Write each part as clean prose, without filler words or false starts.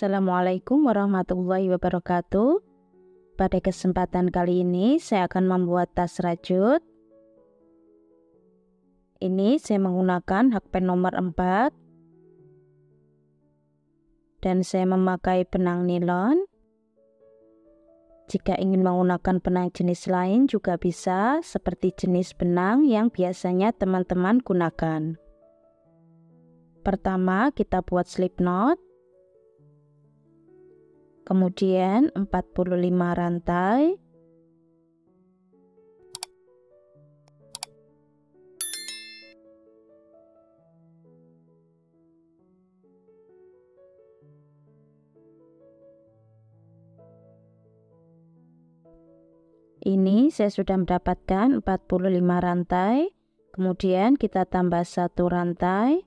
Assalamualaikum warahmatullahi wabarakatuh. Pada kesempatan kali ini saya akan membuat tas rajut. Ini saya menggunakan hakpen nomor 4 dan saya memakai benang nilon. Jika ingin menggunakan benang jenis lain juga bisa, seperti jenis benang yang biasanya teman-teman gunakan. Pertama kita buat slip knot. Kemudian 45 rantai. Ini saya sudah mendapatkan 45 rantai. Kemudian kita tambah 1 rantai.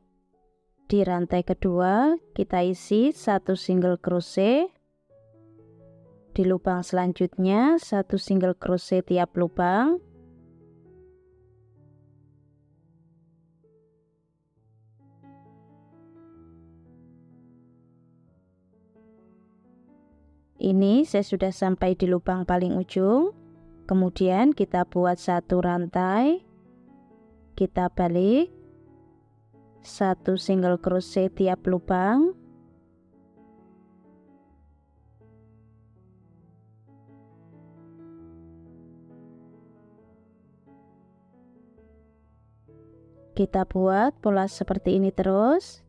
Di rantai kedua kita isi 1 single crochet. Di lubang selanjutnya 1 single crochet tiap lubang. Ini saya sudah sampai di lubang paling ujung. Kemudian kita buat 1 rantai. Kita balik 1 single crochet tiap lubang. Kita buat pola seperti ini terus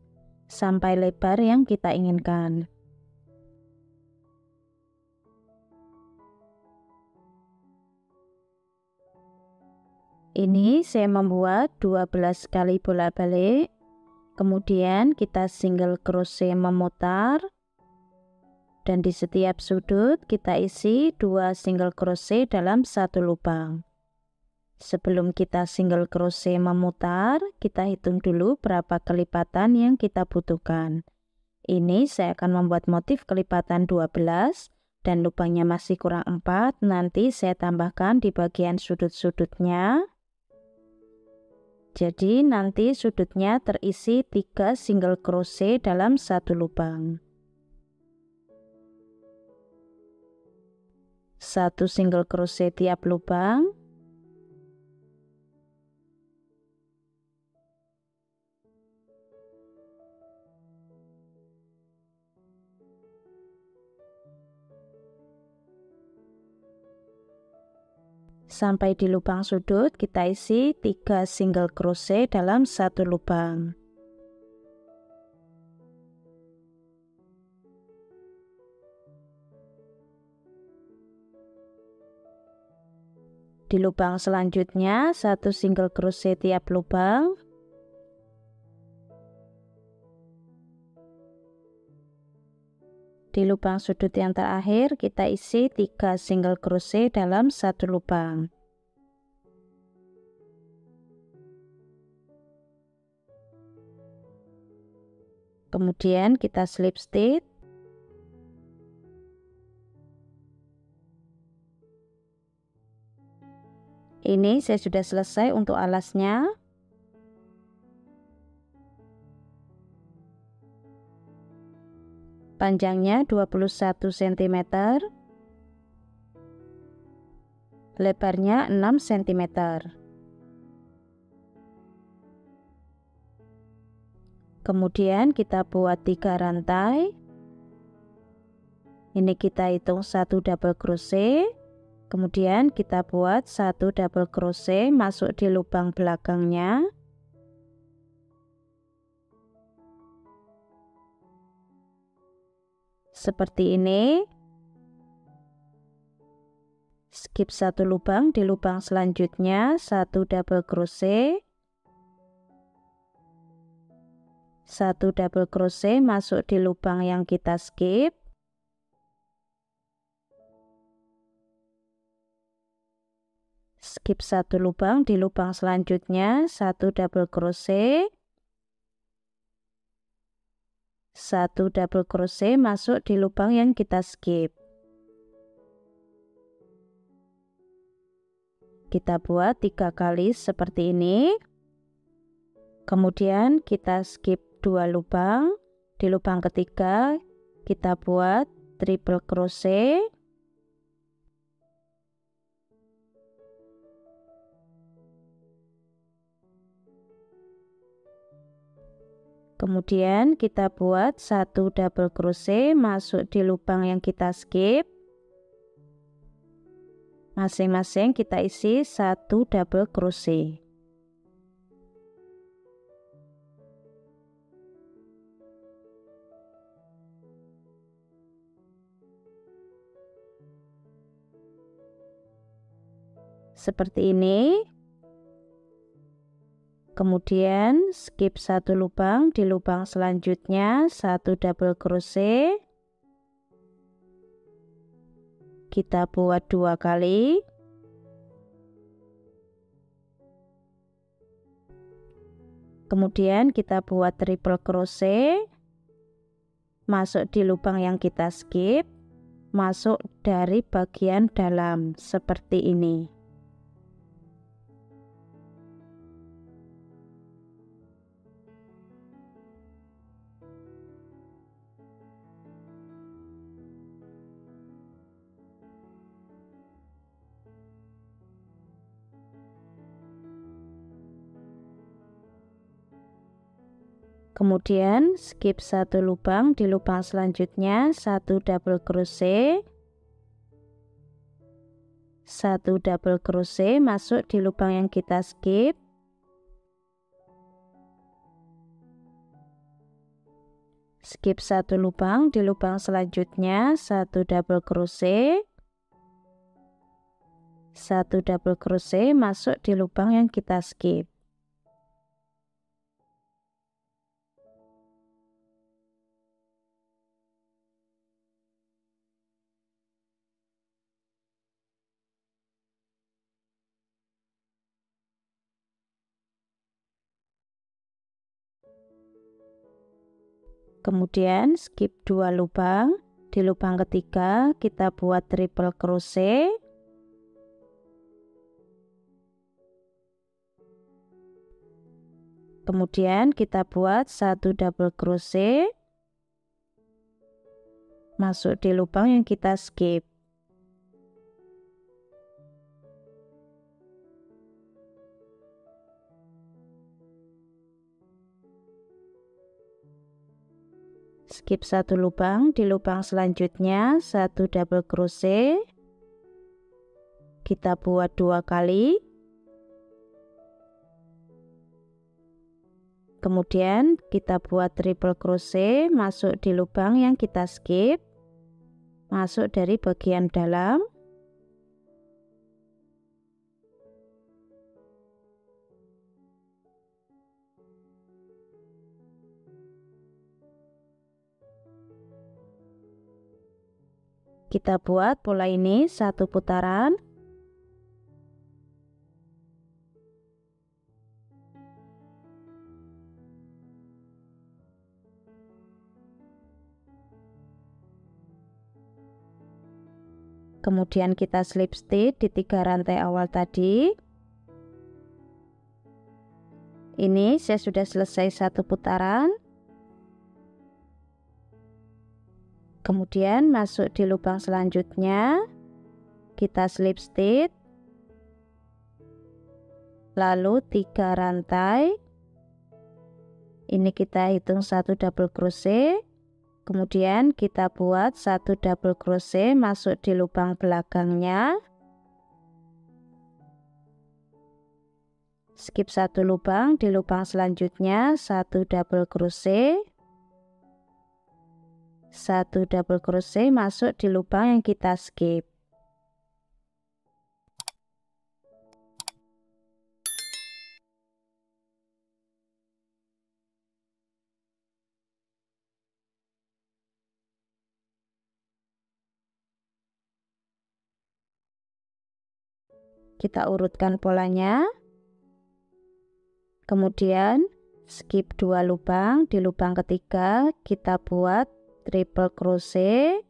sampai lebar yang kita inginkan. Ini saya membuat 12 kali bolak-balik. Kemudian kita single crochet memutar. Dan di setiap sudut kita isi 2 single crochet dalam 1 lubang. Sebelum kita single crochet memutar, kita hitung dulu berapa kelipatan yang kita butuhkan. Ini saya akan membuat motif kelipatan 12 dan lubangnya masih kurang 4. Nanti saya tambahkan di bagian sudut-sudutnya. Jadi nanti sudutnya terisi 3 single crochet dalam 1 lubang. 1 single crochet tiap lubang. Sampai di lubang sudut kita isi 3 single crochet dalam 1 lubang. Di lubang selanjutnya 1 single crochet tiap lubang. Di lubang sudut yang terakhir kita isi 3 single crochet dalam 1 lubang. Kemudian kita slip stitch. Ini saya sudah selesai untuk alasnya. Panjangnya 21 cm, lebarnya 6 cm. Kemudian kita buat 3 rantai. Ini kita hitung 1 double crochet. Kemudian kita buat 1 double crochet masuk di lubang belakangnya. Seperti ini. Skip 1 lubang, di lubang selanjutnya 1 double crochet. 1 double crochet masuk di lubang yang kita skip. Skip 1 lubang, di lubang selanjutnya 1 double crochet. 1 double crochet masuk di lubang yang kita skip. Kita buat 3 kali seperti ini. Kemudian kita skip 2 lubang. Di lubang ketiga kita buat triple crochet, kemudian kita buat 1 double crochet masuk di lubang yang kita skip. Masing-masing kita isi 1 double crochet. Seperti ini. Kemudian skip 1 lubang, di lubang selanjutnya 1 double crochet. Kita buat 2 kali. Kemudian kita buat triple crochet, masuk di lubang yang kita skip, masuk dari bagian dalam seperti ini. Kemudian skip 1 lubang, di lubang selanjutnya 1 double crochet, 1 double crochet masuk di lubang yang kita skip. Skip 1 lubang, di lubang selanjutnya 1 double crochet, 1 double crochet masuk di lubang yang kita skip. Kemudian skip 2 lubang, di lubang ketiga kita buat triple crochet, kemudian kita buat 1 double crochet masuk di lubang yang kita skip. Skip 1 lubang, di lubang selanjutnya 1 double crochet, kita buat 2 kali, kemudian kita buat triple crochet masuk di lubang yang kita skip, masuk dari bagian dalam. Kita buat pola ini 1 putaran. Kemudian kita slip stitch di 3 rantai awal tadi. Ini saya sudah selesai 1 putaran. Kemudian masuk di lubang selanjutnya, kita slip stitch, lalu 3 rantai. Ini kita hitung 1 double crochet, kemudian kita buat 1 double crochet masuk di lubang belakangnya, skip 1 lubang, di lubang selanjutnya 1 double crochet, 1 double crochet masuk di lubang yang kita skip. Kita urutkan polanya. Kemudian skip 2 lubang, di lubang ketiga kita buat triple crochet,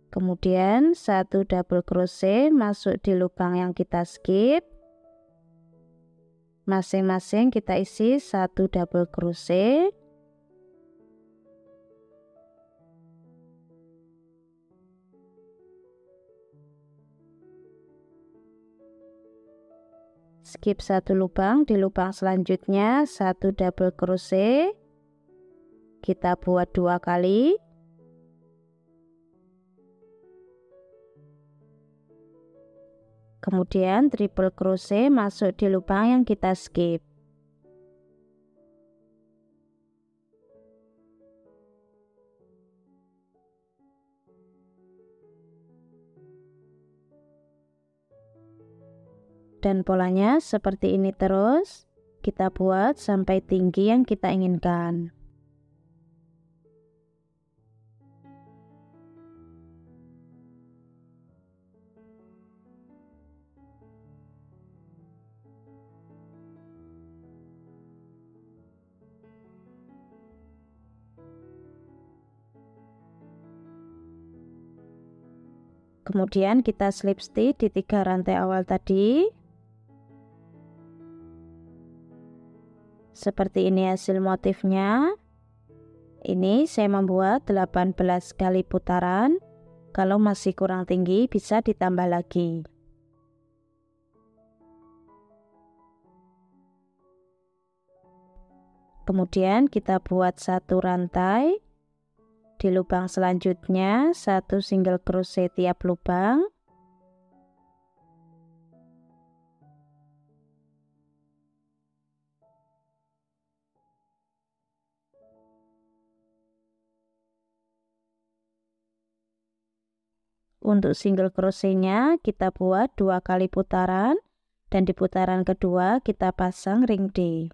kemudian 1 double crochet masuk di lubang yang kita skip, masing-masing kita isi 1 double crochet, skip satu lubang, di lubang selanjutnya satu double crochet, kita buat 2 kali, kemudian triple crochet masuk di lubang yang kita skip. Dan polanya seperti ini terus, kita buat sampai tinggi yang kita inginkan. Kemudian kita slip stitch di 3 rantai awal tadi. Seperti ini hasil motifnya. Ini saya membuat 18 kali putaran. Kalau masih kurang tinggi bisa ditambah lagi. Kemudian kita buat satu rantai. Di lubang selanjutnya satu single crochet tiap lubang. Untuk single crochetnya kita buat 2 kali putaran dan di putaran kedua kita pasang ring D.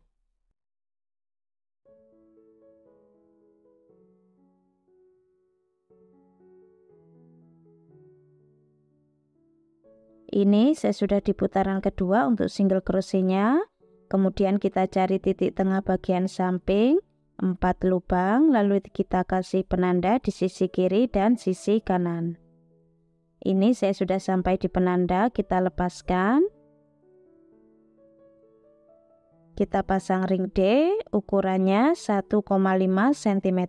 Ini saya sudah di putaran kedua untuk single crochetnya. Kemudian kita cari titik tengah bagian samping 4 lubang, lalu kita kasih penanda di sisi kiri dan sisi kanan. Ini saya sudah sampai di penanda, kita lepaskan. Kita pasang ring D, ukurannya 1,5 cm.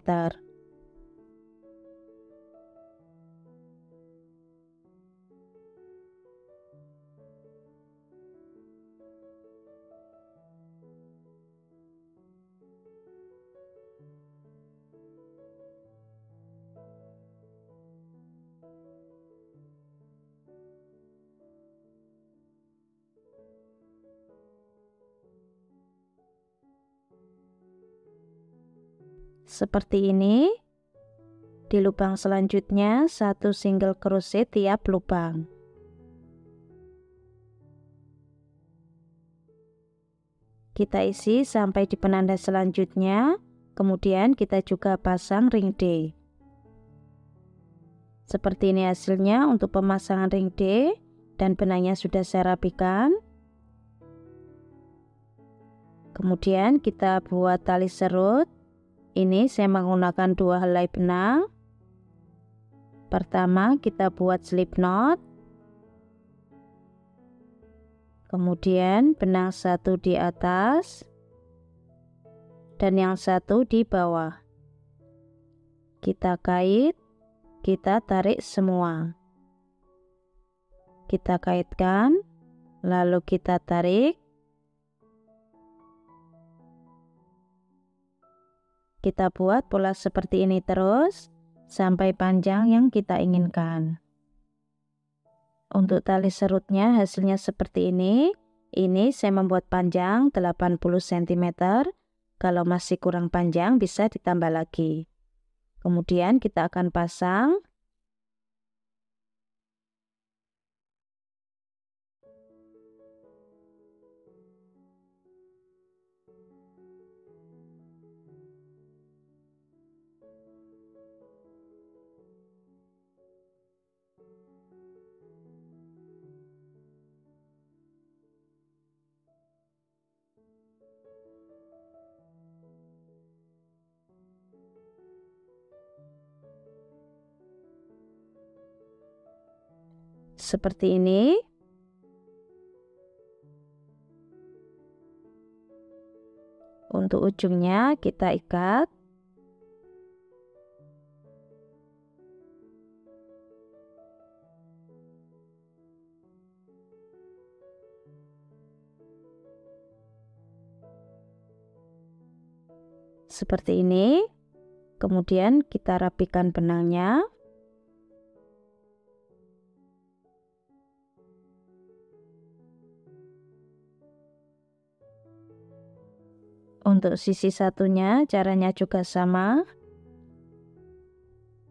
Seperti ini. Di lubang selanjutnya satu single crochet tiap lubang. Kita isi sampai di penanda selanjutnya, kemudian kita juga pasang ring D. Seperti ini hasilnya untuk pemasangan ring D, dan benangnya sudah saya rapikan. Kemudian kita buat tali serut. Ini saya menggunakan 2 helai benang. Pertama kita buat slip knot, kemudian benang satu di atas dan yang satu di bawah. Kita kait, kita tarik semua. Kita kaitkan, lalu kita tarik. Kita buat pola seperti ini terus sampai panjang yang kita inginkan. Untuk tali serutnya hasilnya seperti ini. Ini saya membuat panjang 80 cm. Kalau masih kurang panjang bisa ditambah lagi. Kemudian kita akan pasang. Seperti ini. Untuk ujungnya kita ikat. seperti ini. Kemudian kita rapikan benangnya. Untuk sisi satunya caranya juga sama.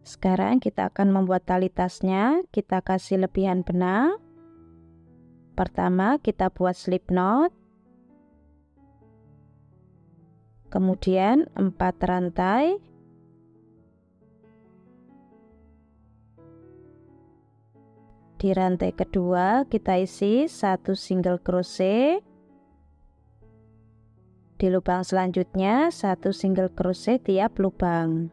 Sekarang kita akan membuat tali tasnya. Kita kasih lebihan benang. Pertama kita buat slip knot. Kemudian 4 rantai. Di rantai kedua kita isi 1 single crochet. Di lubang selanjutnya 1 single crochet tiap lubang.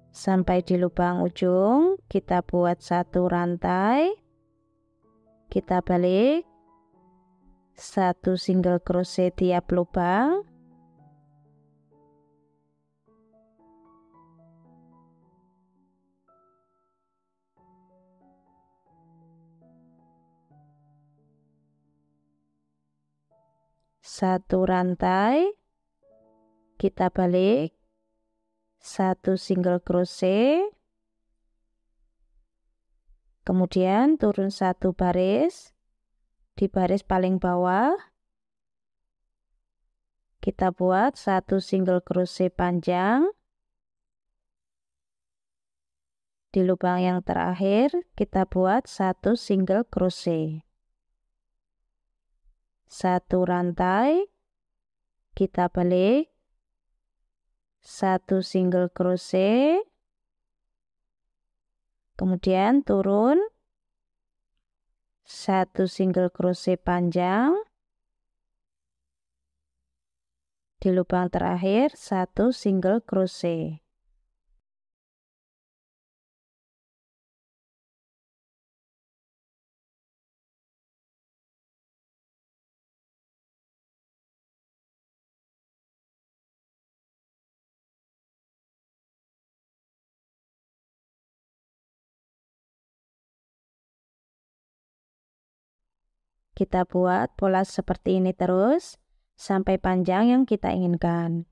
Sampai di lubang ujung kita buat 1 rantai. Kita balik 1 single crochet tiap lubang. Satu rantai, kita balik 1 single crochet, kemudian turun 1 baris. Di baris paling bawah kita buat 1 single crochet panjang. Di lubang yang terakhir kita buat 1 single crochet. 1 rantai, kita balik 1 single crochet, kemudian turun 1 single crochet panjang. Di lubang terakhir 1 single crochet. Kita buat pola seperti ini terus sampai panjang yang kita inginkan.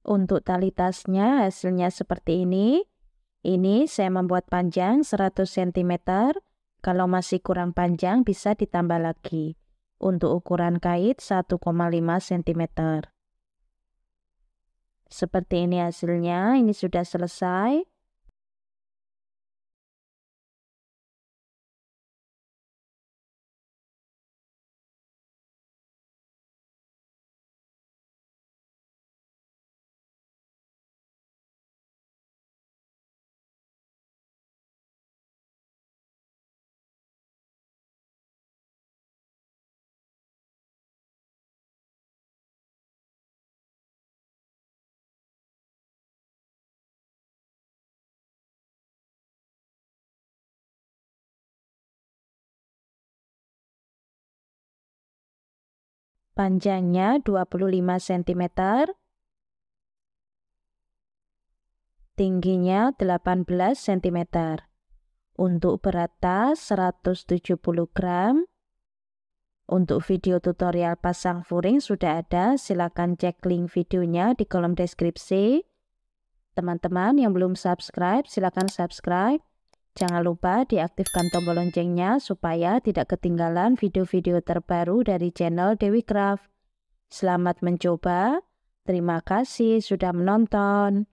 Untuk tali tasnya hasilnya seperti ini. Ini saya membuat panjang 100 cm. Kalau masih kurang panjang bisa ditambah lagi. Untuk ukuran kait 1,5 cm. Seperti ini hasilnya. Ini sudah selesai. Panjangnya 25 cm, tingginya 18 cm. Untuk berat tas 170 gram. Untuk video tutorial pasang furing sudah ada, silakan cek link videonya di kolom deskripsi. Teman-teman yang belum subscribe, silakan subscribe. Jangan lupa diaktifkan tombol loncengnya supaya tidak ketinggalan video-video terbaru dari channel Dewi Craft. Selamat mencoba. Terima kasih sudah menonton.